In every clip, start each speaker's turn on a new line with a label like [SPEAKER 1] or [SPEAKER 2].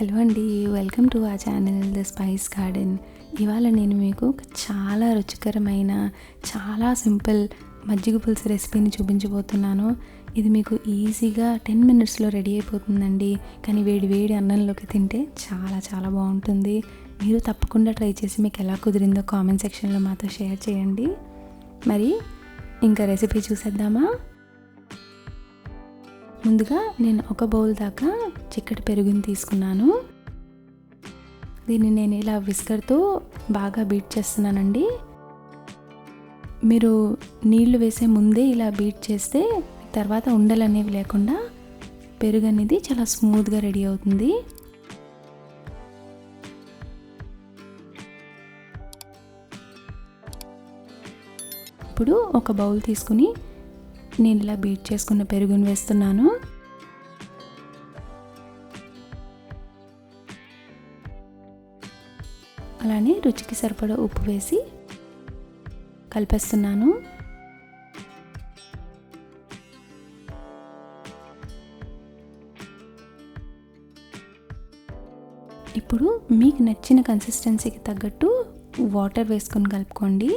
[SPEAKER 1] Hello అండి, welcome to our channel the spice garden. ఇవాళ నేను మీకు చాలా రుచికరమైన చాలా సింపుల్ మజ్జిగ పులుసు రెసిపీని చూపించబోతున్నాను. ఇది మీకు ఈజీగా 10 మినిట్స్లో రెడీ అయిపోతుందండి. కానీ వేడి వేడి అన్నంలోకి తింటే చాలా చాలా బాగుంటుంది. మీరు తప్పకుండా ట్రై చేసి మీకు ఎలా కుదిరిందో కామెంట్ సెక్షన్లో మాతో షేర్ చేయండి. మరి ఇంకా రెసిపీ చూసేద్దామా? ముందుగా నేను ఒక బౌల్ దాకా చిక్కటి పెరుగుని తీసుకున్నాను. దీన్ని నేను ఇలా విస్కర్తో బాగా బీట్ చేస్తున్నానండి. మీరు నీళ్లు వేసే ముందే ఇలా బీట్ చేస్తే తర్వాత ఉండలు అనేవి లేకుండా పెరుగు అనేది చాలా స్మూత్గా రెడీ అవుతుంది. ఇప్పుడు ఒక బౌల్ తీసుకుని నేను ఇలా బీట్ చేసుకున్న పెరుగుని వేస్తున్నాను. అలానే రుచికి సరిపడా ఉప్పు వేసి కలిపేస్తున్నాను. ఇప్పుడు మీకు నచ్చిన కన్సిస్టెన్సీకి తగ్గట్టు వాటర్ వేసుకొని కలుపుకోండి.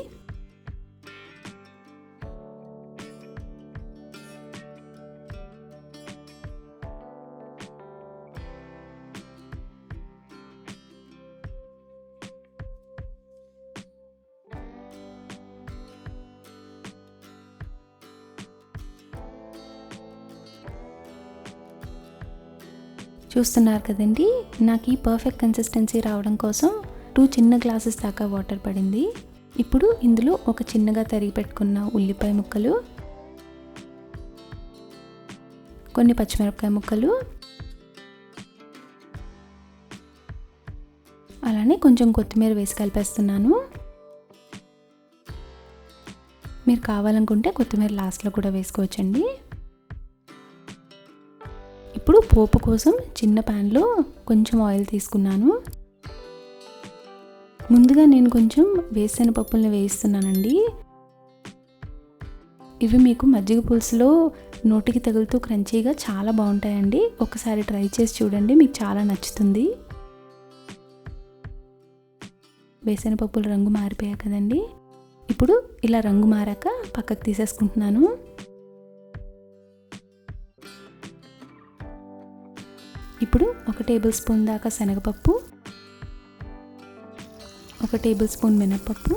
[SPEAKER 1] చూస్తున్నారు కదండి, నాకు ఈ పర్ఫెక్ట్ కన్సిస్టెన్సీ రావడం కోసం 2 చిన్న గ్లాసెస్ దాకా వాటర్ పడింది. ఇప్పుడు ఇందులో ఒక చిన్నగా తరిగి పెట్టుకున్న ఉల్లిపాయ ముక్కలు, కొన్ని పచ్చిమిరపకాయ ముక్కలు, అలానే కొంచెం కొత్తిమీర వేసి కలిపేస్తున్నాను. మీరు కావాలనుకుంటే కొత్తిమీర లాస్ట్లో కూడా వేసుకోవచ్చండి. ఇప్పుడు పోపు కోసం చిన్న ప్యాన్లో కొంచెం ఆయిల్ తీసుకున్నాను. ముందుగా నేను కొంచెం వేరుశనగపప్పుల్ని వేయిస్తున్నానండి. ఇవి మీకు మజ్జిగ పులుసులో నోటికి తగులుతూ క్రంచీగా చాలా బాగుంటాయండి. ఒకసారి ట్రై చేసి చూడండి, మీకు చాలా నచ్చుతుంది. వేరుశనగపప్పుల రంగు మారిపోయాయి కదండి. ఇప్పుడు ఇలా రంగు మారాక పక్కకు తీసేసుకుంటున్నాను. ఇప్పుడు 1 టేబుల్ స్పూన్ దాకా శనగపప్పు, 1 టేబుల్ స్పూన్ మినపప్పు,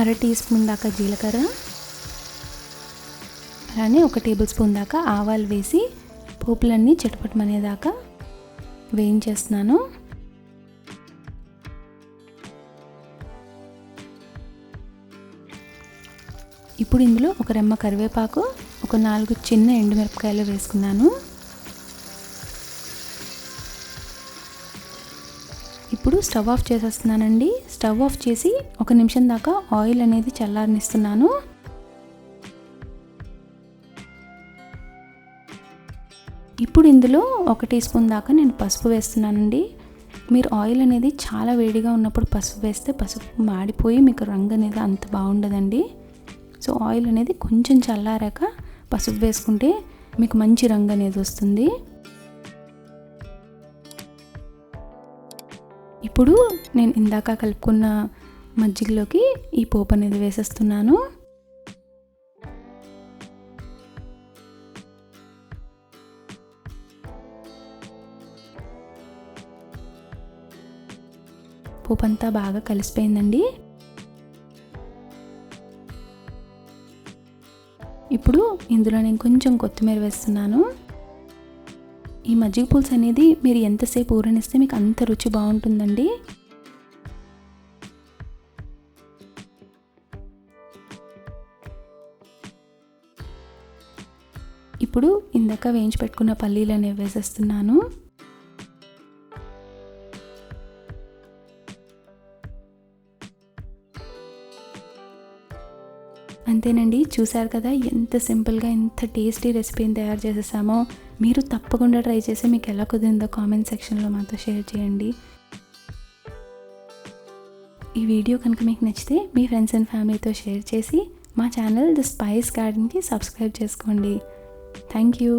[SPEAKER 1] 1/2 టీ స్పూన్ దాకా జీలకర్ర, అలానే 1 టేబుల్ స్పూన్ దాకా ఆవాలు వేసి పోపులన్నీ చిటపటమనేదాకా వేయించేస్తున్నాను. ఇప్పుడు ఇందులో ఒక రెమ్మ కరివేపాకు, ఒక 4 చిన్న ఎండుమిరపకాయలు వేసుకున్నాను. ఇప్పుడు స్టవ్ ఆఫ్ చేసేస్తున్నానండి. స్టవ్ ఆఫ్ చేసి 1 నిమిషం దాకా ఆయిల్ అనేది చల్లారనిస్తున్నాను. ఇప్పుడు ఇందులో 1 టీ స్పూన్ దాకా నేను పసుపు వేస్తున్నానండి. మీరు ఆయిల్ అనేది చాలా వేడిగా ఉన్నప్పుడు పసుపు వేస్తే పసుపు మాడిపోయి మీకు రంగు అనేది అంత బాగుండదండి. సో ఆయిల్ అనేది కొంచెం చల్లారాక పసుపు వేసుకుంటే మీకు మంచి రంగు అనేది వస్తుంది. ఇప్పుడు నేను ఇందాక కలుపుకున్న మజ్జిగలోకి ఈ పోపు అనేది వేసేస్తున్నాను. పోపు అంతా బాగా కలిసిపోయిందండి. ఇప్పుడు ఇందులో నేను కొంచెం కొత్తిమీర వేస్తున్నాను. ఈ మజ్జిగ పులుసు అనేది మీరు ఎంతసేపు ఊరనిస్తే మీకు అంత రుచి బాగుంటుందండి. ఇప్పుడు ఇందాక వేయించి పెట్టుకున్న పల్లీలు అనేవి వేసేస్తున్నాను. అంతేనండి, చూసారు కదా ఎంత సింపుల్గా ఎంత టేస్టీ రెసిపీని తయారు చేసేసామో. మీరు తప్పకుండా ట్రై చేసి మీకు ఎలా కుదిరిందో కామెంట్ సెక్షన్లో మాతో షేర్ చేయండి. ఈ వీడియో కనుక మీకు నచ్చితే మీ ఫ్రెండ్స్ అండ్ ఫ్యామిలీతో షేర్ చేసి మా ఛానల్ ద స్పైస్ గార్డెన్కి సబ్స్క్రైబ్ చేసుకోండి. Thank you.